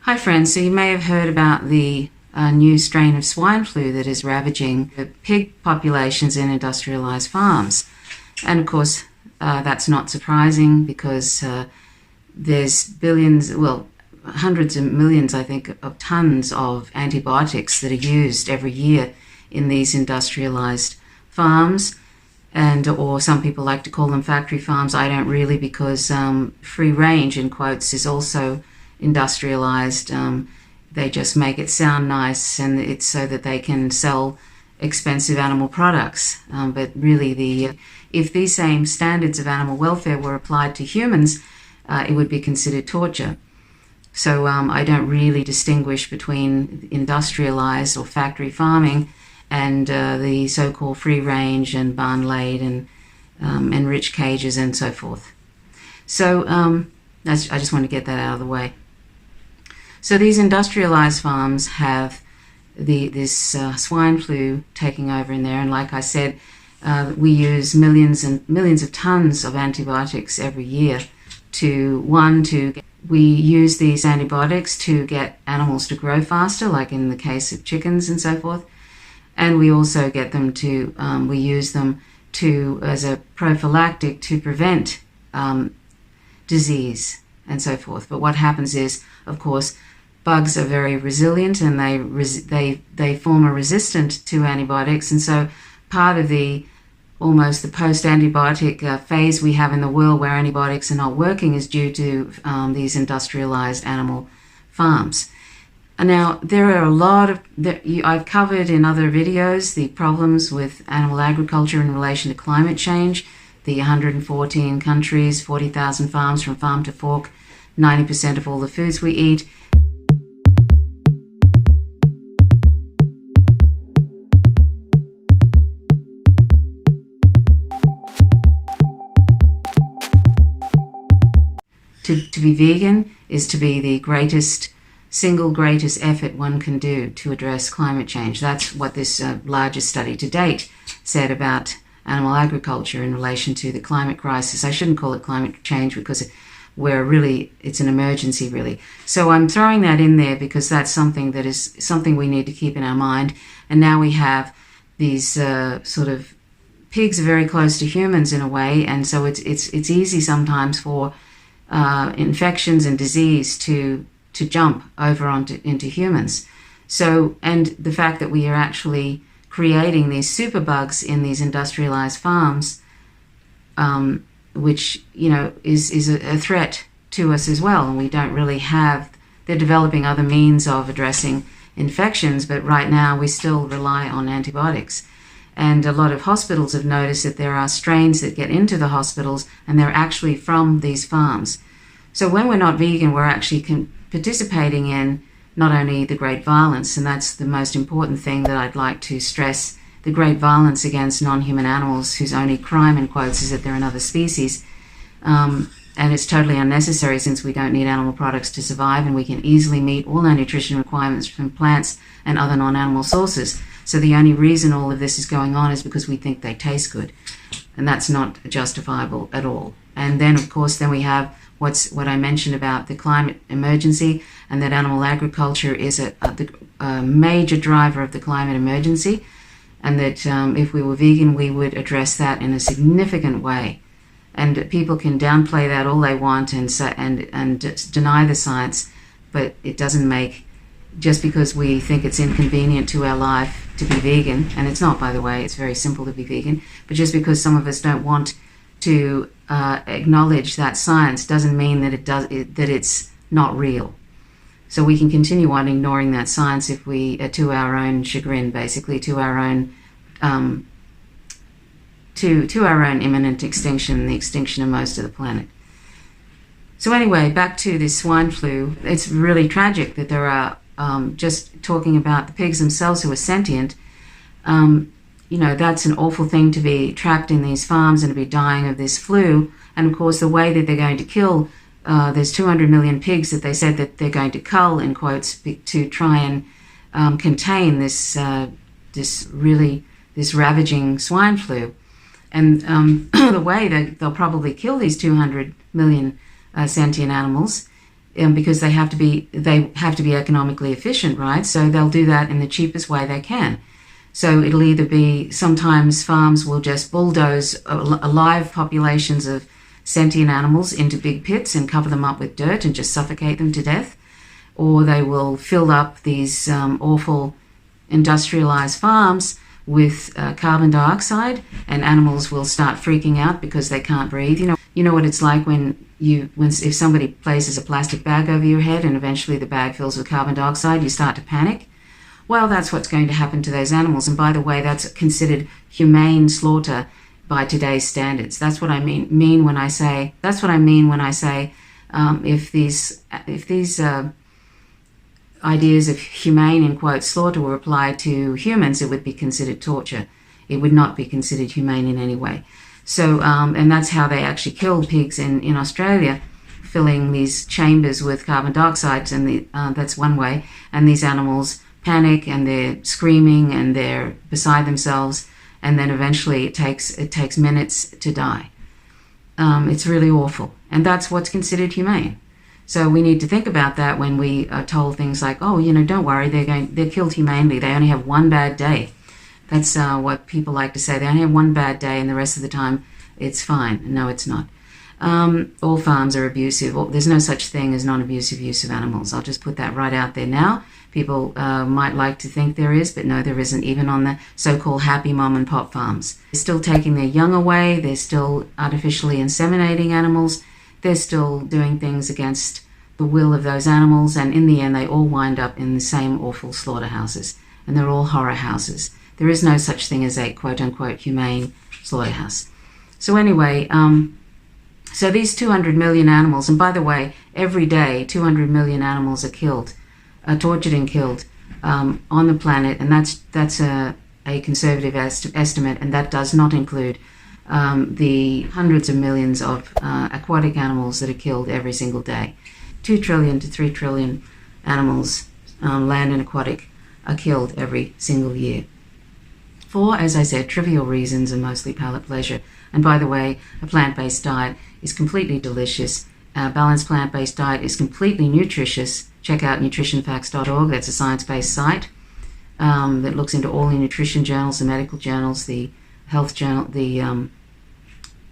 Hi friends, so you may have heard about the new strain of swine flu that is ravaging the pig populations in industrialized farms. And of course, that's not surprising because there's billions, well, hundreds of millions, I think, of tons of antibiotics that are used every year in these industrialized farms. Or some people like to call them factory farms. I don't really, because free range, in quotes, is also industrialized. They just make it sound nice, and it's so that they can sell expensive animal products. But really, if these same standards of animal welfare were applied to humans, it would be considered torture. So I don't really distinguish between industrialized or factory farming and the so-called free range and barn-laid and enriched cages and so forth. So I just want to get that out of the way. So these industrialized farms have this swine flu taking over in there, and like I said, we use millions and millions of tons of antibiotics every year we use these antibiotics to get animals to grow faster, like in the case of chickens and so forth. And we also get them to, we use them as a prophylactic to prevent disease and so forth. But what happens is, of course, bugs are very resilient, and they form a resistance to antibiotics. And so part of almost the post-antibiotic phase we have in the world where antibiotics are not working is due to these industrialized animal farms. And now, there are a lot of, I've covered in other videos the problems with animal agriculture in relation to climate change, the 114 countries, 40,000 farms from farm to fork, 90% of all the foods we eat. To be vegan is to be the single greatest effort one can do to address climate change. That's what this largest study to date said about animal agriculture in relation to the climate crisis. I shouldn't call it climate change because it's an emergency, really. So I'm throwing that in there because that's something we need to keep in our mind. And now we have these sort of pigs are very close to humans in a way, and so it's easy sometimes for infections and disease to jump over into humans. So, and the fact that we are actually creating these superbugs in these industrialized farms, which, is a threat to us as well. And we don't really they're developing other means of addressing infections, but right now we still rely on antibiotics. And a lot of hospitals have noticed that there are strains that get into the hospitals, and they're actually from these farms. So when we're not vegan, we're actually participating in not only the great violence, and that's the most important thing that I'd like to stress, the great violence against non-human animals whose only crime, in quotes, is that they're another species. And it's totally unnecessary since we don't need animal products to survive, and we can easily meet all our nutrition requirements from plants and other non-animal sources. So the only reason all of this is going on is because we think they taste good, and that's not justifiable at all. And then, of course, we have what I mentioned about the climate emergency, and that animal agriculture is a major driver of the climate emergency, and that if we were vegan, we would address that in a significant way. And people can downplay that all they want and deny the science, but it doesn't make, just because we think it's inconvenient to our life to be vegan, and it's not, by the way, it's very simple to be vegan, but just because some of us don't want to acknowledge that science doesn't mean that that it's not real. So we can continue on ignoring that science if we to our own chagrin, basically, to our own to our own imminent extinction, the extinction of most of the planet. So anyway, back to this swine flu. It's really tragic that there are, just talking about the pigs themselves who are sentient, that's an awful thing to be trapped in these farms and to be dying of this flu. And of course, the way that they're going to kill, there's 200 million pigs that they said that they're going to cull, in quotes, to try and contain this ravaging swine flu. And the way that they'll probably kill these 200 million sentient animals because they have to be economically efficient, right? So they'll do that in the cheapest way they can. So it'll either be, sometimes farms will just bulldoze alive populations of sentient animals into big pits and cover them up with dirt and just suffocate them to death, or they will fill up these awful industrialized farms with carbon dioxide, and animals will start freaking out because they can't breathe. You know what it's like if somebody places a plastic bag over your head and eventually the bag fills with carbon dioxide, you start to panic. Well, that's what's going to happen to those animals. And by the way, that's considered humane slaughter by today's standards. That's what I mean when I say. If these ideas of humane, in quotes, slaughter were applied to humans, it would be considered torture. It would not be considered humane in any way. So, and that's how they actually kill pigs in Australia, filling these chambers with carbon dioxide, and that's one way. And these animals panic and they're screaming and they're beside themselves, and then eventually it takes minutes to die. It's really awful, and that's what's considered humane. So we need to think about that when we are told things like, oh, don't worry, they're killed humanely. They only have one bad day. That's what people like to say. They only have one bad day, and the rest of the time it's fine. No, it's not. All farms are abusive. There's no such thing as non-abusive use of animals. I'll just put that right out there now. People might like to think there is, but no, there isn't, even on the so-called happy mom and pop farms. They're still taking their young away. They're still artificially inseminating animals. They're still doing things against the will of those animals, and in the end they all wind up in the same awful slaughterhouses, and they're all horror houses. There is no such thing as a quote-unquote humane slaughterhouse. So anyway, so these 200 million animals, and by the way, every day 200 million animals are tortured and killed on the planet, and that's a conservative estimate, and that does not include the hundreds of millions of aquatic animals that are killed every single day. 2 trillion to 3 trillion animals, land and aquatic, are killed every single year. For, as I said, trivial reasons and mostly palate pleasure. And by the way, a plant-based diet is completely delicious. A balanced plant-based diet is completely nutritious. Check out nutritionfacts.org. That's a science-based site that looks into all the nutrition journals, the medical journals, the health journal, the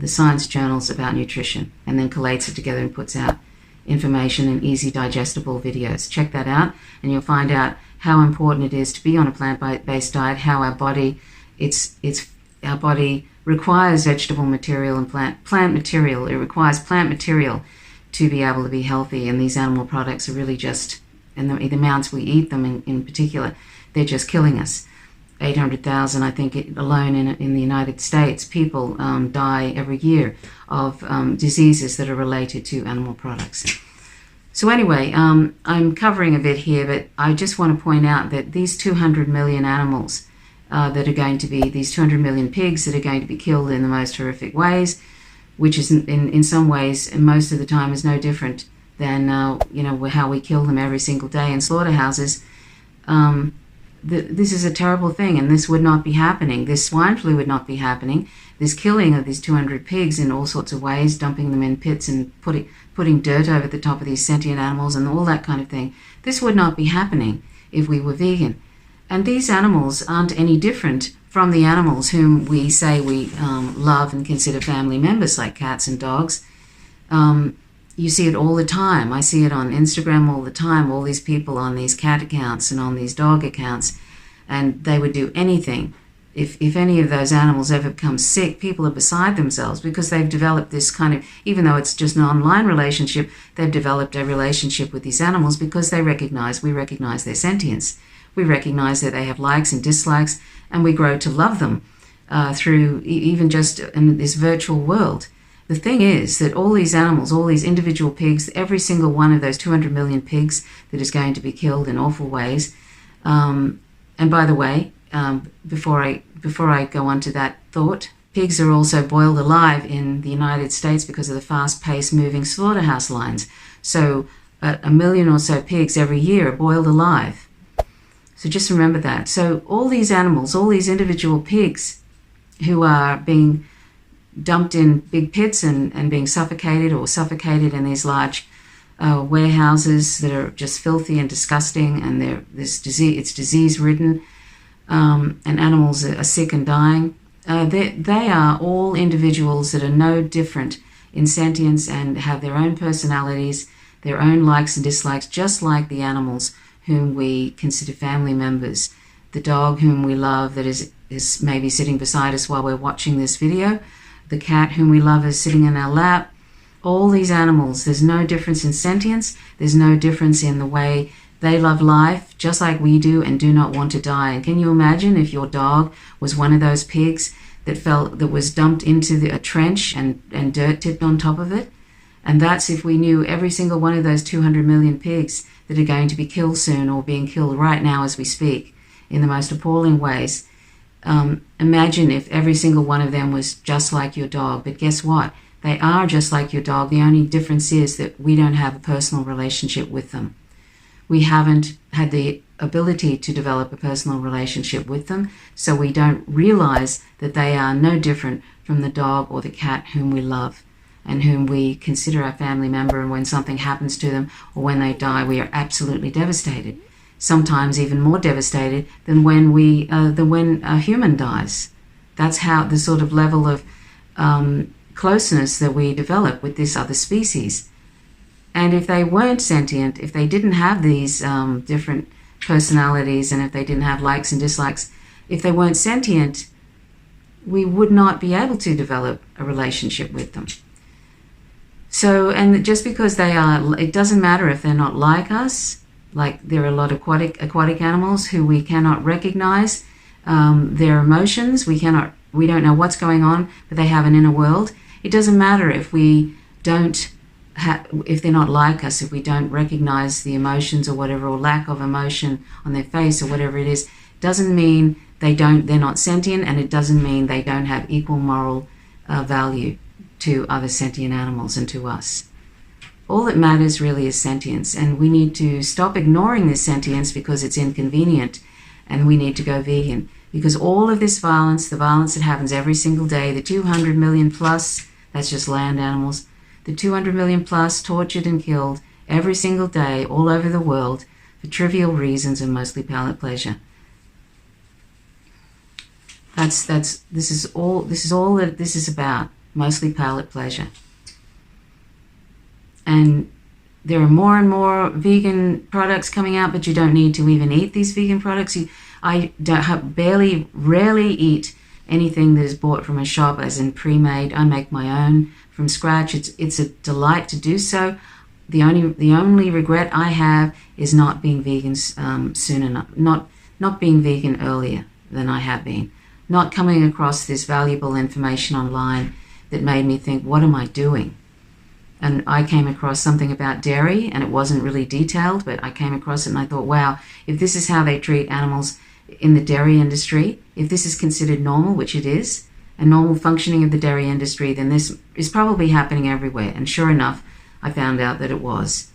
science journals about nutrition, and then collates it together and puts out information in easy digestible videos. Check that out, and you'll find out how important it is to be on a plant-based diet, how our body requires vegetable material and plant material. It requires plant material to be able to be healthy, and these animal products are really just, and the amounts we eat them in particular, they're just killing us. 800,000, I think, alone in the United States, people die every year of diseases that are related to animal products. So anyway, I'm covering a bit here, but I just want to point out that these 200 million animals that are going to be, these 200 million pigs that are going to be killed in the most horrific ways, which is in some ways, and most of the time, is no different than how we kill them every single day in slaughterhouses. This is a terrible thing, and this would not be happening. This swine flu would not be happening. This killing of these 200 pigs in all sorts of ways, dumping them in pits and putting dirt over the top of these sentient animals and all that kind of thing. This would not be happening if we were vegan. And these animals aren't any different from the animals whom we say we love and consider family members, like cats and dogs. You see it all the time. I see it on Instagram all the time, all these people on these cat accounts and on these dog accounts, and they would do anything. If any of those animals ever become sick, people are beside themselves because they've developed this kind of, even though it's just an online relationship, they've developed a relationship with these animals because we recognize their sentience. We recognize that they have likes and dislikes, and we grow to love them through even just in this virtual world. The thing is that all these animals, all these individual pigs, every single one of those 200 million pigs that is going to be killed in awful ways. And by the way, before I go on to that thought, pigs are also boiled alive in the United States because of the fast-paced moving slaughterhouse lines. So 1 million or so pigs every year are boiled alive. So just remember that. So all these animals, all these individual pigs who are being dumped in big pits and being suffocated in these large warehouses that are just filthy and disgusting, and it's disease-ridden, and animals are sick and dying. They are all individuals that are no different in sentience and have their own personalities, their own likes and dislikes, just like the animals whom we consider family members. The dog whom we love that is maybe sitting beside us while we're watching this video, the cat whom we love is sitting in our lap. All these animals, there's no difference in sentience, there's no difference in the way they love life, just like we do, and do not want to die. And can you imagine if your dog was one of those pigs that was dumped into a trench and dirt tipped on top of it? And that's if we knew every single one of those 200 million pigs that are going to be killed soon, or being killed right now as we speak, in the most appalling ways. Imagine if every single one of them was just like your dog. But guess what? They are just like your dog. The only difference is that we don't have a personal relationship with them. We haven't had the ability to develop a personal relationship with them, so we don't realize that they are no different from the dog or the cat whom we love and whom we consider our family member. And when something happens to them or when they die, we are absolutely devastated. Sometimes even more devastated than when a human dies. That's how the sort of level of closeness that we develop with this other species. And if they weren't sentient, if they didn't have these different personalities, and if they didn't have likes and dislikes, if they weren't sentient, we would not be able to develop a relationship with them. So, and just because they are, it doesn't matter if they're not like us. Like, there are a lot of aquatic animals who we cannot recognize their emotions. We don't know what's going on, but they have an inner world. It doesn't matter if if they're not like us, if we don't recognize the emotions or whatever, or lack of emotion on their face or whatever it is. Doesn't mean they're not sentient, and it doesn't mean they don't have equal moral value to other sentient animals and to us. All that matters really is sentience, and we need to stop ignoring this sentience because it's inconvenient, and we need to go vegan. Because all of this violence, the violence that happens every single day, the 200 million plus, that's just land animals, the 200 million plus tortured and killed every single day all over the world for trivial reasons and mostly palate pleasure. This is all that this is about, mostly palate pleasure. And there are more and more vegan products coming out, but you don't need to even eat these vegan products. I rarely eat anything that is bought from a shop, as in pre-made. I make my own from scratch. It's a delight to do so. The only regret I have is not being vegan soon enough, not being vegan earlier than I have been, not coming across this valuable information online that made me think, what am I doing? And I came across something about dairy, and it wasn't really detailed, but I came across it and I thought, wow, if this is how they treat animals in the dairy industry, if this is considered normal, which it is, a normal functioning of the dairy industry, then this is probably happening everywhere. And sure enough, I found out that it was.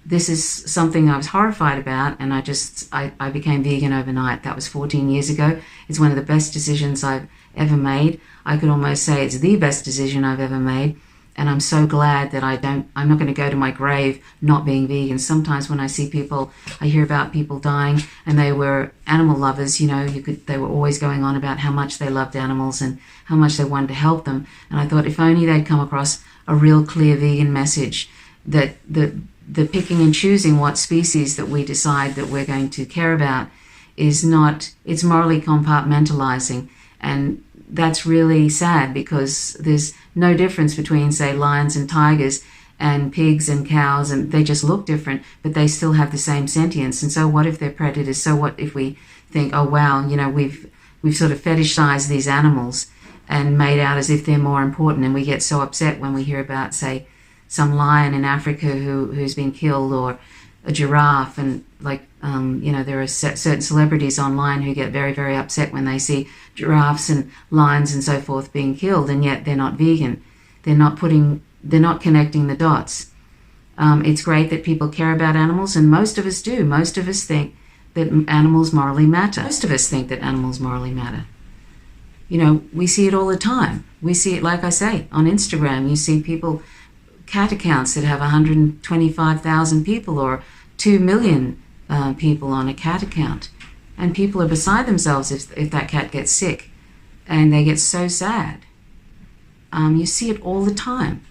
This is something I was horrified about, and I became vegan overnight. That was 14 years ago. It's one of the best decisions I've ever made. I could almost say it's the best decision I've ever made. And I'm so glad that I'm not going to go to my grave not being vegan. Sometimes when I see people, I hear about people dying, and they were animal lovers, they were always going on about how much they loved animals and how much they wanted to help them. And I thought, if only they'd come across a real clear vegan message, that the picking and choosing what species that we decide that we're going to care about it's morally compartmentalizing. And that's really sad, because there's no difference between, say, lions and tigers and pigs and cows, and they just look different, but they still have the same sentience. And so what if they're predators? So what if we think, oh wow, we've sort of fetishized these animals and made out as if they're more important, and we get so upset when we hear about, say, some lion in Africa who's been killed, or a giraffe, and there are certain celebrities online who get very, very upset when they see giraffes and lions and so forth being killed, and yet they're not vegan. They're not connecting the dots. It's great that people care about animals, and most of us do. Most of us think that animals morally matter. We see it all the time. We see it, like I say, on Instagram. You see people cat accounts that have 125,000 people or 2 million people on a cat account. And people are beside themselves if that cat gets sick. And they get so sad. You see it all the time.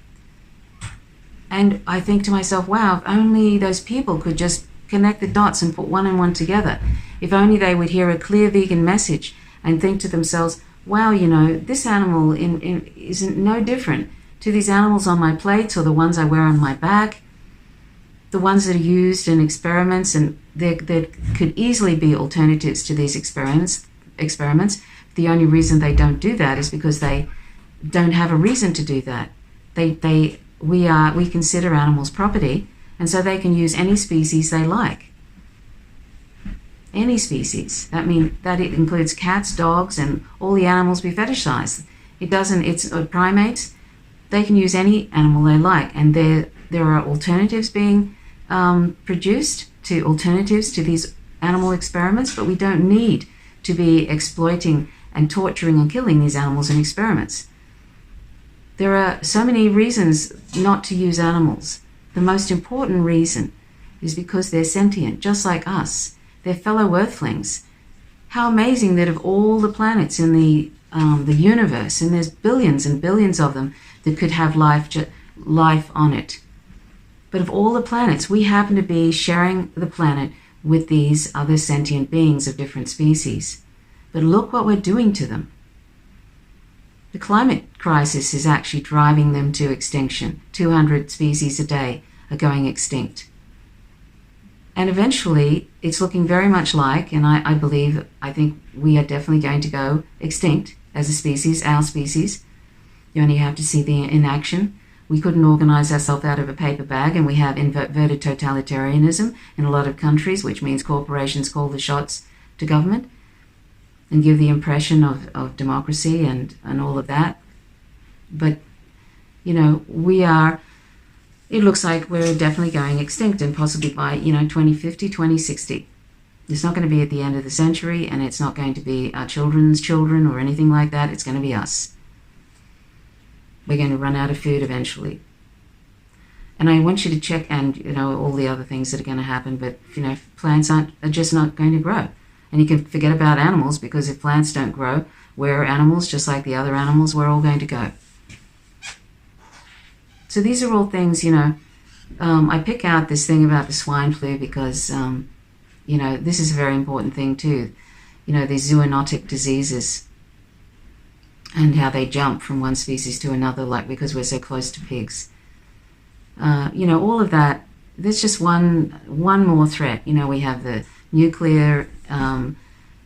And I think to myself, wow, if only those people could just connect the dots and put one and one together. If only they would hear a clear vegan message and think to themselves, wow, this animal isn't no different to these animals on my plates or the ones I wear on my back, the ones that are used in experiments, and there could easily be alternatives to these experiments. The only reason they don't do that is because they don't have a reason to do that. We consider animals property, and so they can use any species they like. Any species. That it includes cats, dogs, and all the animals we fetishize. It's primates. They can use any animal they like, and there are alternatives being produced to alternatives to these animal experiments, but we don't need to be exploiting and torturing and killing these animals in experiments. There are so many reasons not to use animals. The most important reason is because they're sentient, just like us. They're fellow earthlings. How amazing that of all the planets in the universe, and there's billions and billions of them that could have life on it. But of all the planets, we happen to be sharing the planet with these other sentient beings of different species. But look what we're doing to them. The climate crisis is actually driving them to extinction. 200 species a day are going extinct. And eventually, it's looking very much like, and I think we are definitely going to go extinct as a species, our species. You only have to see the inaction. We couldn't organize ourselves out of a paper bag, and we have inverted totalitarianism in a lot of countries, which means corporations call the shots to government and give the impression of democracy and all of that. But, it looks like we're definitely going extinct, and possibly by, 2050, 2060. It's not going to be at the end of the century, and it's not going to be our children's children or anything like that. It's going to be us. We're going to run out of food eventually. And I want you to check, and, all the other things that are going to happen, but, plants are just not going to grow. And you can forget about animals, because if plants don't grow, we're animals, just like the other animals, we're all going to go. So these are all things, I pick out this thing about the swine flu because, this is a very important thing too. These zoonotic diseases and how they jump from one species to another, like because we're so close to pigs. All of that, there's just one more threat. We have the nuclear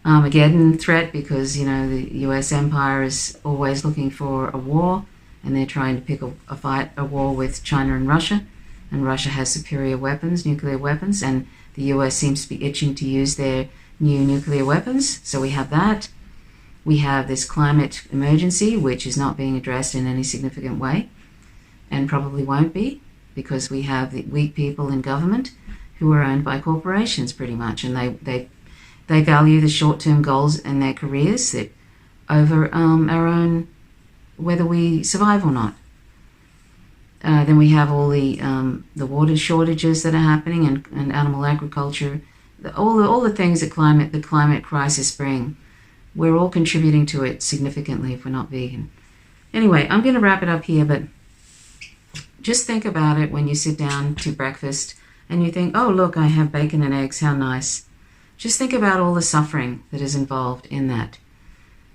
Armageddon threat because, the US empire is always looking for a war, and they're trying to pick a war with China and Russia has superior weapons, nuclear weapons, and the US seems to be itching to use their new nuclear weapons. So we have that. We have this climate emergency, which is not being addressed in any significant way, and probably won't be, because we have the weak people in government who are owned by corporations pretty much, and they value the short-term goals in their careers that over our own, whether we survive or not. Then we have all the water shortages that are happening, and animal agriculture, all the things that the climate crisis bring. We're all contributing to it significantly if we're not vegan. Anyway, I'm going to wrap it up here, but just think about it when you sit down to breakfast and you think, oh, look, I have bacon and eggs, how nice. Just think about all the suffering that is involved in that.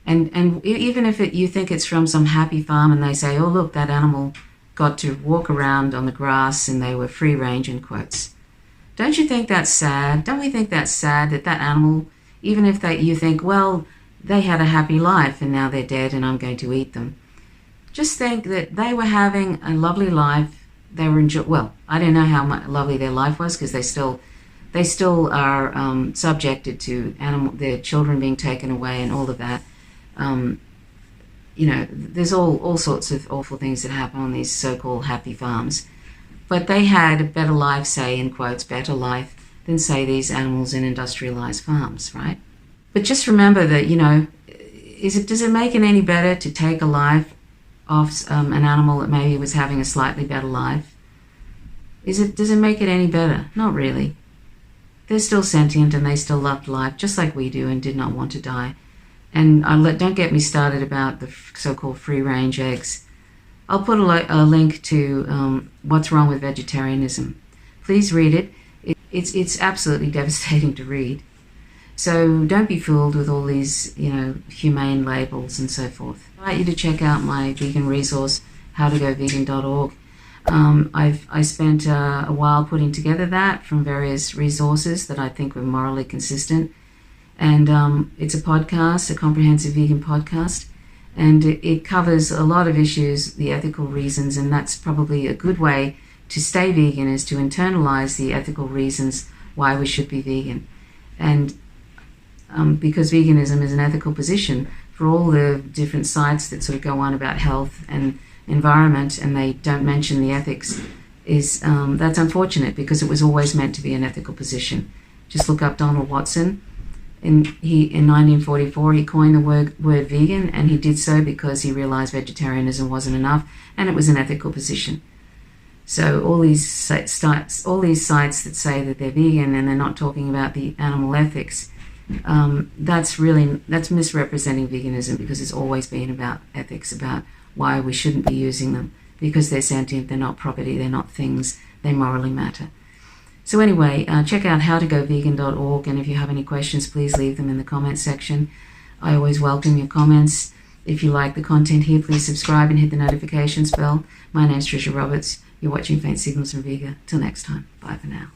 And even if you think it's from some happy farm and they say, oh, look, that animal got to walk around on the grass and they were free range, in quotes. Don't you think that's sad? Don't we think that's sad that animal, even if you think, well, they had a happy life and now they're dead and I'm going to eat them. Just think that they were having a lovely life. They were well, I don't know how lovely their life was, because they still are subjected to their children being taken away and all of that. There's all sorts of awful things that happen on these so-called happy farms. But they had a better life, say, in quotes, better life than, say, these animals in industrialized farms, right? But just remember that, does it make it any better to take a life off an animal that maybe was having a slightly better life. Does it make it any better? Not really. They're still sentient and they still loved life just like we do and did not want to die. And don't get me started about the so-called free-range eggs. I'll put a link to What's Wrong with Vegetarianism. Please read it. It's absolutely devastating to read. So don't be fooled with all these, humane labels and so forth. I invite you to check out my vegan resource, howtogovegan.org. I spent a while putting together that from various resources that I think were morally consistent. And it's a podcast, a comprehensive vegan podcast. And it covers a lot of issues, the ethical reasons, and that's probably a good way to stay vegan, is to internalize the ethical reasons why we should be vegan. And because veganism is an ethical position, for all the different sites that sort of go on about health and environment and they don't mention the ethics, that's unfortunate because it was always meant to be an ethical position. Just look up Donald Watson. In 1944 he coined the word vegan, and he did so because he realized vegetarianism wasn't enough and it was an ethical position. So all these sites that say that they're vegan and they're not talking about the animal ethics, that's misrepresenting veganism, because it's always been about ethics, about why we shouldn't be using them, because they're sentient, they're not property, they're not things, they morally matter. So anyway, check out howtogovegan.org, and if you have any questions, please leave them in the comments section. I always welcome your comments. If you like the content here, please subscribe and hit the notifications bell. My name's Tricia Roberts. You're watching Faint Signals from Vega. Till next time, bye for now.